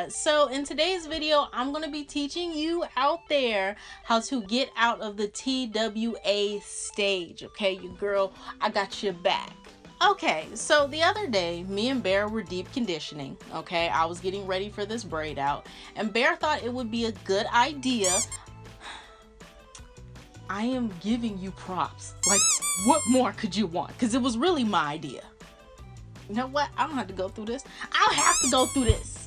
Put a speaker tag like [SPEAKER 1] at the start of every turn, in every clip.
[SPEAKER 1] Yeah, so in today's video, I'm going to be teaching you out there how to get out of the TWA stage. Okay, you girl, I got your back. Okay, so the other day, me and Bear were deep conditioning. Okay, I was getting ready for this braid out, and Bear thought it would be a good idea. I am giving you props. Like, what more could you want? Because it was really my idea. You know what? I don't have to go through this. I'll have to go through this.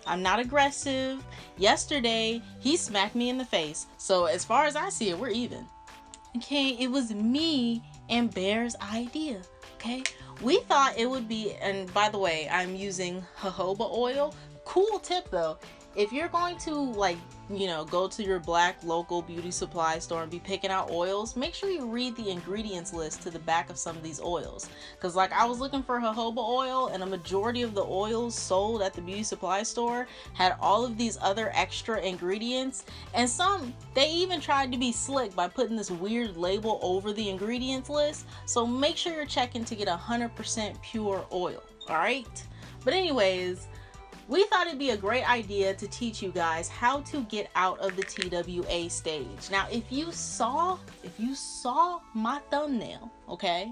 [SPEAKER 1] I'm not aggressive. Yesterday, he smacked me in the face. So as far as I see it, we're even. Okay, it was me and Bear's idea. Okay, we thought it would be, and by the way, I'm using jojoba oil. Cool tip though. If you're going to, like, you know, go to your black local beauty supply store and be picking out oils, make sure you read the ingredients list to the back of some of these oils. Because, like, I was looking for jojoba oil, and a majority of the oils sold at the beauty supply store had all of these other extra ingredients. And some, they even tried to be slick by putting this weird label over the ingredients list. So make sure you're checking to get 100% pure oil. Alright? But anyways, we thought it'd be a great idea to teach you guys how to get out of the TWA stage. Now, if you saw my thumbnail, okay?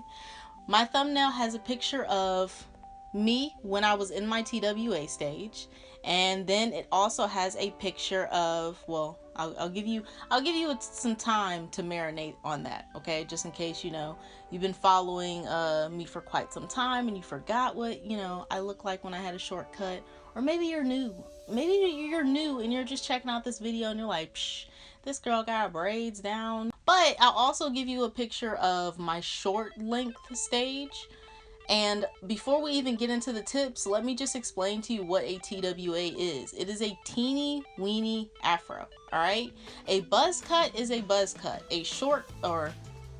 [SPEAKER 1] My thumbnail has a picture of me when I was in my TWA stage, and then it also has a picture of, well, I'll give you some time to marinate on that, okay? Just in case, you know, you've been following me for quite some time and you forgot what, you know, I look like when I had a shortcut. Or maybe you're new. Maybe you're new and you're just checking out this video and you're like, psh, this girl got braids down. But I'll also give you a picture of my short length stage. And before we even get into the tips, let me just explain to you what a TWA is. It is a teeny weeny afro, alright? A buzz cut is a buzz cut.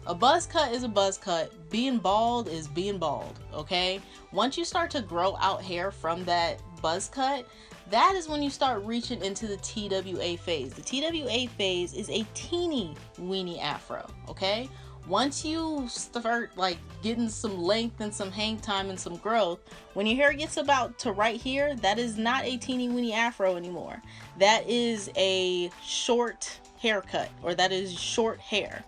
[SPEAKER 1] A buzz cut is a buzz cut. Being bald is being bald, okay? Once you start to grow out hair from that buzz cut, that is when you start reaching into the TWA phase. The TWA phase is a teeny weeny afro, okay? Once you start like getting some length and some hang time and some growth, when your hair gets about to right here, that is not a teeny weeny afro anymore. That is a short haircut, or that is short hair.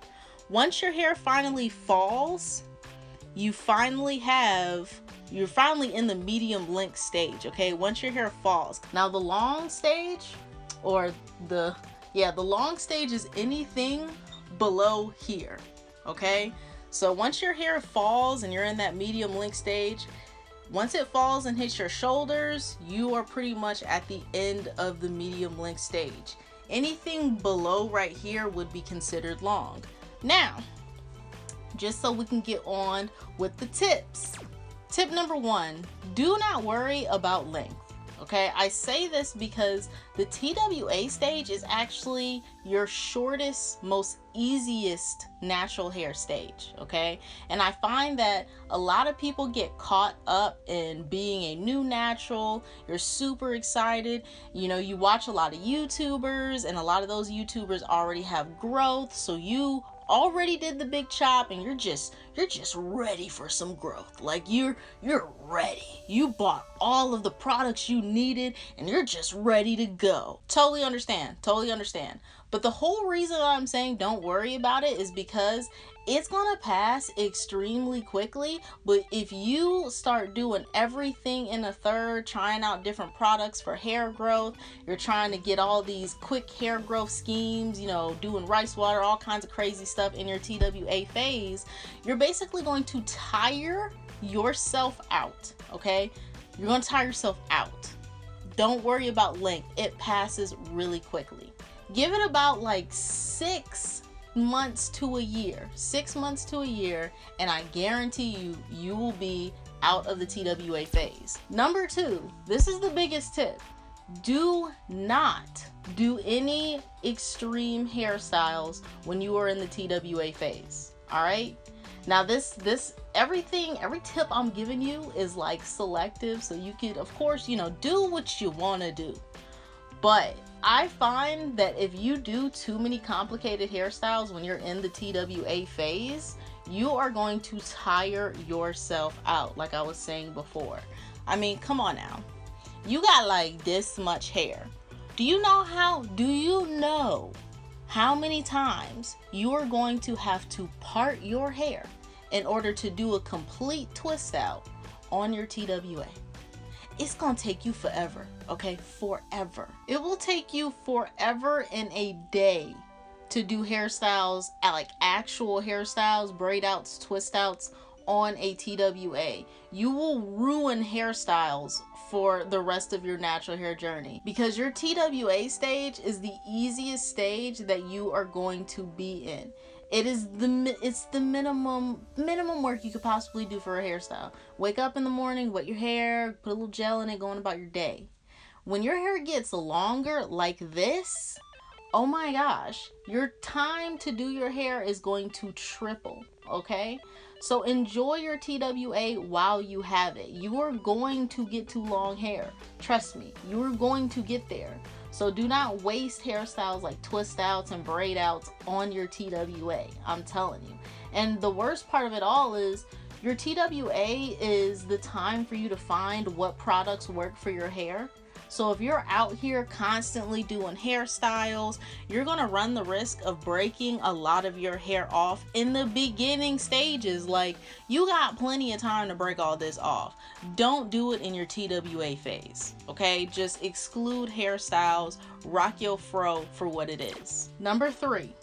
[SPEAKER 1] Once your hair finally falls, you're finally in the medium length stage, okay? Once your hair falls. Now the long stage, or the long stage is anything below here, okay? So once your hair falls and you're in that medium length stage, once it falls and hits your shoulders, you are pretty much at the end of the medium length stage. Anything below right here would be considered long. Now, just so we can get on with the tips. Tip number 1, do not worry about length, okay? I say this because the TWA stage is actually your shortest, most easiest natural hair stage, okay? And I find that a lot of people get caught up in being a new natural. You're super excited. You know, you watch a lot of YouTubers, and a lot of those YouTubers already have growth, so you already did the big chop and you're just ready for some growth. Like you're ready. You bought all of the products you needed and you're just ready to go. Totally understand. But the whole reason I'm saying don't worry about it is because it's gonna pass extremely quickly. But if you start doing everything in a third, trying out different products for hair growth, you're trying to get all these quick hair growth schemes, you know, doing rice water, all kinds of crazy stuff in your TWA phase, you're basically going to tire yourself out, okay? You're going to tire yourself out. Don't worry about length. It passes really quickly. Give it about like 6 months to a year. 6 months to a year, and I guarantee you, you will be out of the TWA phase. Number 2, this is the biggest tip. Do not do any extreme hairstyles when you are in the TWA phase. All right? Now every tip I'm giving you is like selective, so you could, of course, you know, do what you want to do. But I find that if you do too many complicated hairstyles when you're in the TWA phase, you are going to tire yourself out, like I was saying before. I mean, come on now. You got like this much hair. Do you know how many times you are going to have to part your hair in order to do a complete twist out on your TWA? It's gonna take you forever, okay? Forever. It will take you forever and a day to do hairstyles, like actual hairstyles, braid outs, twist outs on a TWA. You will ruin hairstyles for the rest of your natural hair journey, because your TWA stage is the easiest stage that you are going to be in. It's the minimum work you could possibly do for a hairstyle. Wake up in the morning, wet your hair, put a little gel in it, going about your day. When your hair gets longer like this, oh my gosh, your time to do your hair is going to triple, okay? So enjoy your TWA while you have it. You are going to get to long hair. Trust me, you are going to get there. So do not waste hairstyles like twist outs and braid outs on your TWA. I'm telling you. And the worst part of it all is your TWA is the time for you to find what products work for your hair. So if you're out here constantly doing hairstyles, you're going to run the risk of breaking a lot of your hair off in the beginning stages. Like, you got plenty of time to break all this off. Don't do it in your TWA phase, okay? Just exclude hairstyles, rock your fro for what it is. Number 3,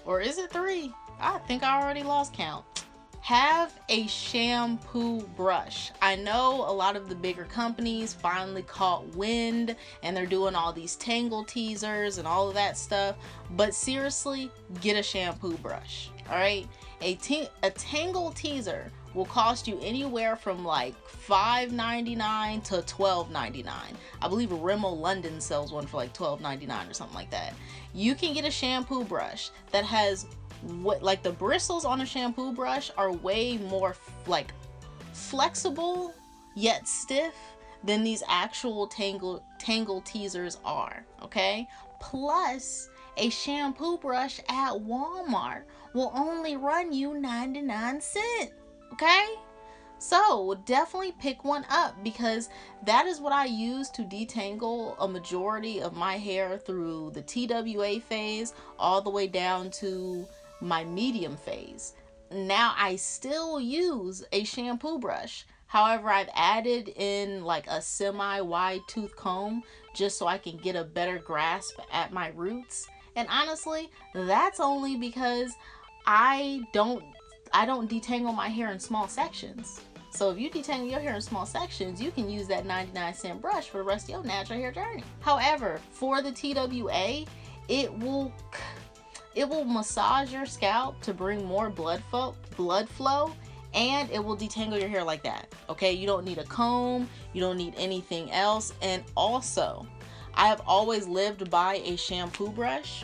[SPEAKER 1] or is it 3? I think I already lost count. Have a shampoo brush. I know a lot of the bigger companies finally caught wind and they're doing all these tangle teasers and all of that stuff, but seriously, get a shampoo brush. All right, a tangle teaser will cost you anywhere from like $5.99 to $12.99. I believe Rimmel London sells one for like $12.99 or something like that. You can get a shampoo brush that has like the bristles on a shampoo brush are way more like flexible yet stiff than these actual tangle teasers are, okay? Plus, a shampoo brush at Walmart will only run you 99 cents, okay? So definitely pick one up, because that is what I use to detangle a majority of my hair through the TWA phase all the way down to my medium phase. Now I still use a shampoo brush. However, I've added in like a semi-wide tooth comb just so I can get a better grasp at my roots. And honestly, that's only because I don't detangle my hair in small sections. So if you detangle your hair in small sections, you can use that 99-cent brush for the rest of your natural hair journey. However, for the TWA, it will massage your scalp to bring more blood flow, and it will detangle your hair like that, okay? You don't need a comb, you don't need anything else. And also, I have always lived by a shampoo brush.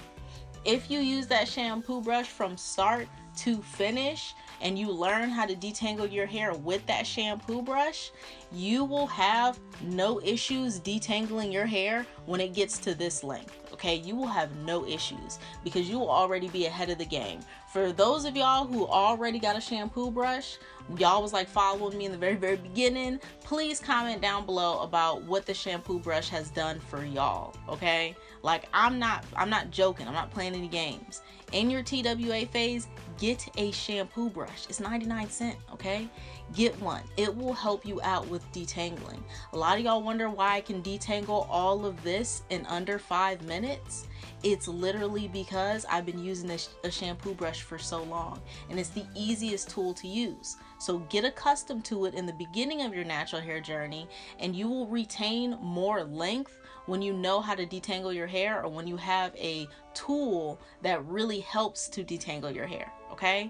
[SPEAKER 1] If you use that shampoo brush from start to finish and you learn how to detangle your hair with that shampoo brush, you will have no issues detangling your hair when it gets to this length, okay? You will have no issues because you will already be ahead of the game. For those of y'all who already got a shampoo brush, y'all was like following me in the very beginning, please comment down below about what the shampoo brush has done for y'all, okay? Like, I'm not joking, I'm not playing any games. In your TWA phase, get a shampoo brush. It's 99 cents, okay? Get one. It will help you out with detangling. A lot of y'all wonder why I can detangle all of this in under 5 minutes. It's literally because I've been using a shampoo brush for so long, and it's the easiest tool to use. So get accustomed to it in the beginning of your natural hair journey, and you will retain more length when you know how to detangle your hair, or when you have a tool that really helps to detangle your hair, okay?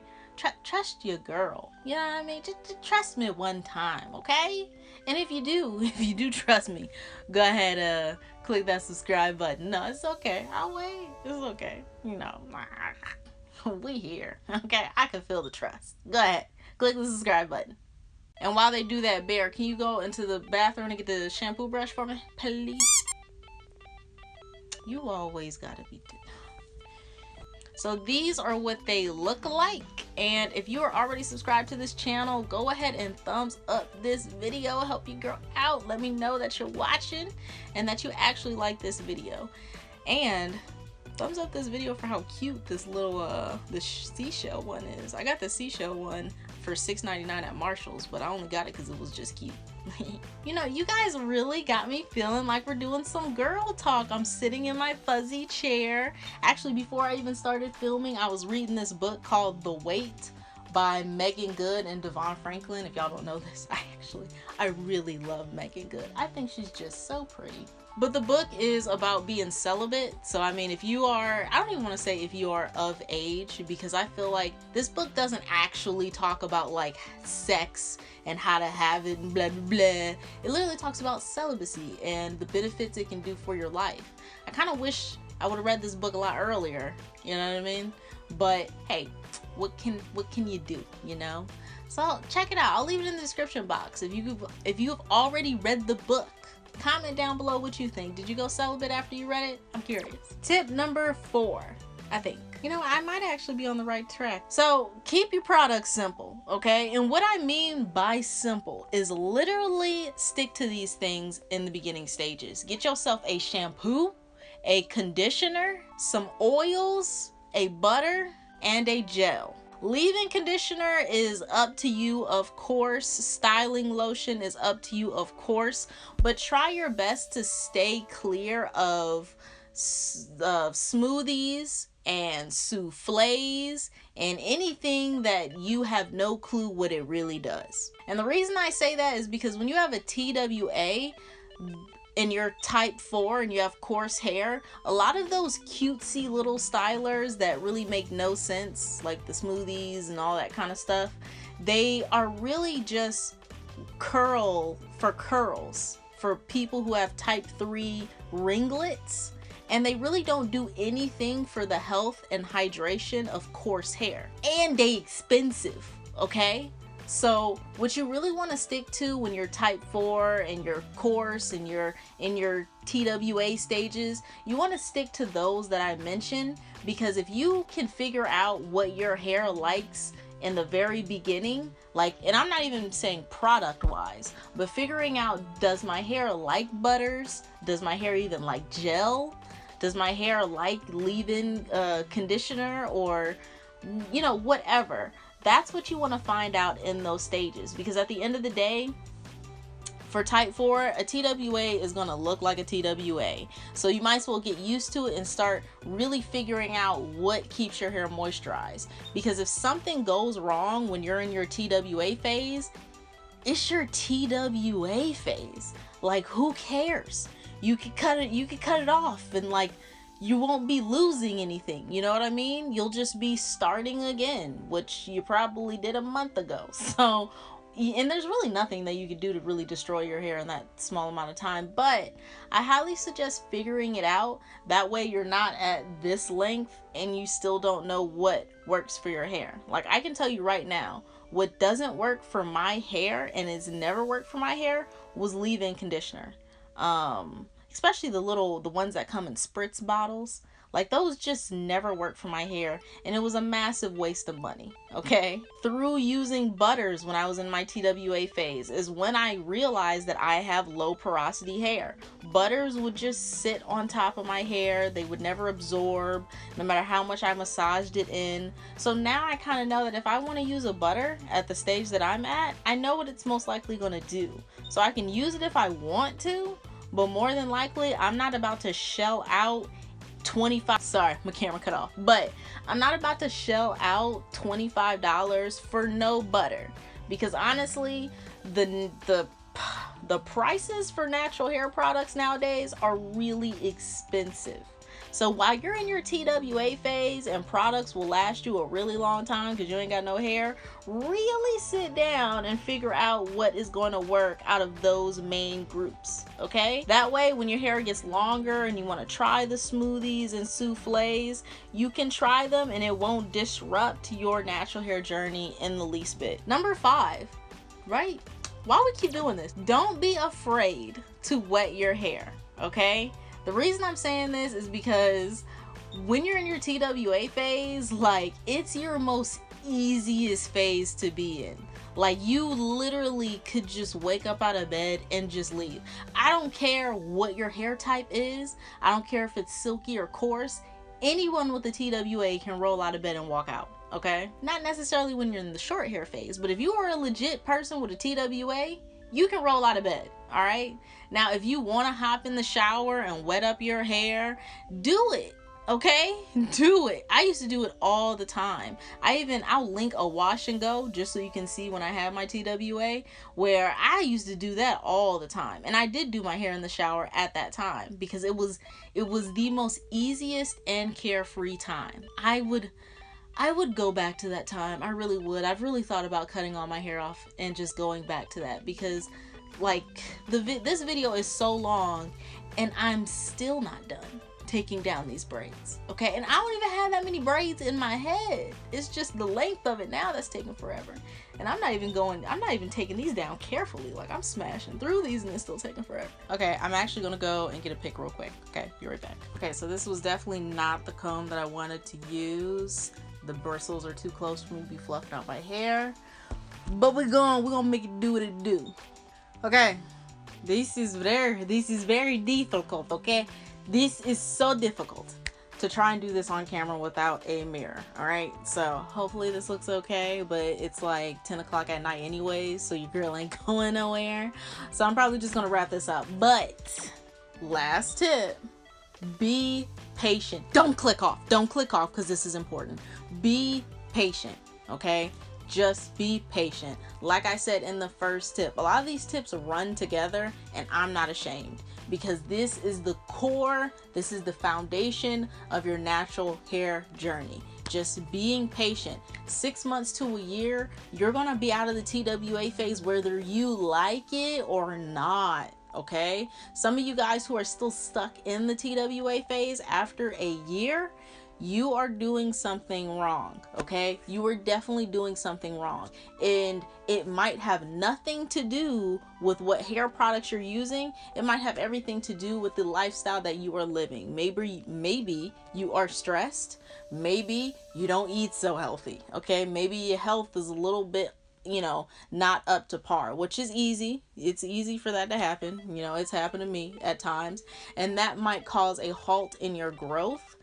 [SPEAKER 1] Trust your girl, you know what I mean? Just trust me one time, okay? And if you do trust me, go ahead, click that subscribe button. No, it's okay, I'll wait, it's okay, you know, we here, okay? I can feel the trust. Go ahead, click the subscribe button. And while they do that, Bear, can you go into the bathroom and get the shampoo brush for me, please? You always gotta be So these are what they look like. And if you are already subscribed to this channel, go ahead and thumbs up this video. Help your girl out. Let me know that you're watching and that you actually like this video. And thumbs up this video for how cute this little this seashell one is. I got the seashell one for $6.99 at Marshall's, but I only got it because it was just cute. You know, you guys really got me feeling like we're doing some girl talk. I'm sitting in my fuzzy chair. Actually, before I even started filming, I was reading this book called The Weight by Megan Good and Devon Franklin. If y'all don't know this, I really love Megan Good. I think she's just so pretty. But the book is about being celibate. So I mean, if you are, I don't even want to say if you are of age, because I feel like this book doesn't actually talk about like sex and how to have it and blah blah blah. It literally talks about celibacy and the benefits it can do for your life. I kind of wish I would have read this book a lot earlier, you know what I mean? But hey, what can you do, you know? So check it out. I'll leave it in the description box. If you've already read the book, comment down below what you think. Did you go celibate after you read it? I'm curious. Tip number 4, I think. You know, I might actually be on the right track. So keep your products simple, okay? And what I mean by simple is literally stick to these things in the beginning stages. Get yourself a shampoo, a conditioner, some oils, a butter, and a gel. Leave-in conditioner is up to you, of course. Styling lotion is up to you, of course. But try your best to stay clear of smoothies and soufflés and anything that you have no clue what it really does. And the reason I say that is because when you have a TWA and you're type 4 and you have coarse hair, a lot of those cutesy little stylers that really make no sense, like the smoothies and all that kind of stuff, they are really just curls for people who have type 3 ringlets, and they really don't do anything for the health and hydration of coarse hair, and they expensive, okay? So what you really want to stick to when you're type 4 and you're coarse and you're in your TWA stages, you want to stick to those that I mentioned, because if you can figure out what your hair likes in the very beginning, like, and I'm not even saying product wise, but figuring out, does my hair like butters? Does my hair even like gel? Does my hair like leave-in conditioner, or, you know, whatever? That's what you want to find out in those stages, because at the end of the day, for type 4, a TWA is going to look like a TWA. So you might as well get used to it and start really figuring out what keeps your hair moisturized. Because if something goes wrong when you're in your TWA phase, it's your TWA phase. Like, who cares? You could cut it off, and like, you won't be losing anything, you know what I mean? You'll just be starting again, which you probably did a month ago. So, and there's really nothing that you could do to really destroy your hair in that small amount of time, but I highly suggest figuring it out. That way you're not at this length and you still don't know what works for your hair. Like, I can tell you right now, what doesn't work for my hair and has never worked for my hair was leave-in conditioner. Especially the ones that come in spritz bottles. Like, those just never worked for my hair, and it was a massive waste of money, okay? Through using butters when I was in my TWA phase is when I realized that I have low porosity hair. Butters would just sit on top of my hair. They would never absorb, no matter how much I massaged it in. So now I kind of know that if I want to use a butter at the stage that I'm at, I know what it's most likely going to do. So I can use it if I want to, but more than likely, I'm not about to shell out sorry, my camera cut off. But I'm not about to shell out $25 for no butter. Because honestly, the prices for natural hair products nowadays are really expensive. So while you're in your TWA phase and products will last you a really long time because you ain't got no hair, really sit down and figure out what is going to work out of those main groups, okay? That way, when your hair gets longer and you want to try the smoothies and soufflés, you can try them and it won't disrupt your natural hair journey in the least bit. Number 5, right? Why we keep doing this? Don't be afraid to wet your hair, okay? The reason I'm saying this is because when you're in your TWA phase, like, it's your most easiest phase to be in. Like, you literally could just wake up out of bed and just leave. I don't care what your hair type is. I don't care if it's silky or coarse. Anyone with a TWA can roll out of bed and walk out, okay? Not necessarily when you're in the short hair phase, but if you are a legit person with a TWA, you can roll out of bed, all right? Now, if you want to hop in the shower and wet up your hair, do it. Okay, do it. I used to do it all the time. I'll link a wash and go just so you can see when I have my TWA, where I used to do that all the time. And I did do my hair in the shower at that time because it was the most easiest and carefree time. I would go back to that time. I really would. I've really thought about cutting all my hair off and just going back to that because, like, this video is so long and I'm still not done taking down these braids, okay? And I don't even have that many braids in my head. It's just the length of it now that's taking forever. And I'm not even taking these down carefully. Like, I'm smashing through these and it's still taking forever. Okay, I'm actually gonna go and get a pick real quick. Okay, be right back. Okay, so this was definitely not the comb that I wanted to use. The bristles are too close for me to be fluffing out my hair. But we're gonna make it do what it do. Okay, this is very difficult, okay? This is so difficult to try and do this on camera without a mirror, all right? So hopefully this looks okay, but it's like 10 o'clock at night anyways, so your girl ain't going nowhere. So I'm probably just gonna wrap this up. But last tip, be patient. Don't click off because this is important. Be patient, okay? Just be patient. Like I said in the first tip, a lot of these tips run together and I'm not ashamed because this is the core, this is the foundation of your natural hair journey. Just being patient. 6 months to a year, you're gonna be out of the TWA phase whether you like it or not. Okay, some of you guys who are still stuck in the TWA phase after a year, you are doing something wrong. Okay, you are definitely doing something wrong, and it might have nothing to do with what hair products you're using. It might have everything to do with the lifestyle that you are living. Maybe you are stressed. Maybe you don't eat so healthy. Okay, maybe your health is a little bit, you know, not up to par, which is easy. It's easy for that to happen. You know, it's happened to me at times, and that might cause a halt in your growth.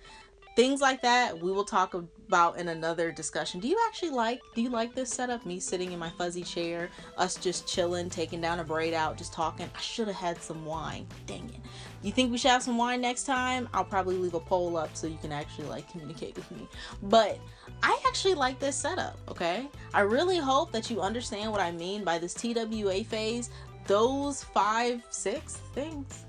[SPEAKER 1] Things like that we will talk about in another discussion. Do you like this setup? Me sitting in my fuzzy chair, us just chilling, taking down a braid out, just talking. I should have had some wine. Dang it. You think we should have some wine next time? I'll probably leave a poll up so you can actually like communicate with me. But I actually like this setup, okay? I really hope that you understand what I mean by this TWA phase. Those 6 things,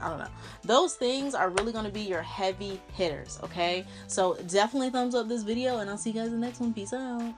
[SPEAKER 1] I don't know. Those things are really going to be your heavy hitters, okay? So definitely thumbs up this video and I'll see you guys in the next one. Peace out.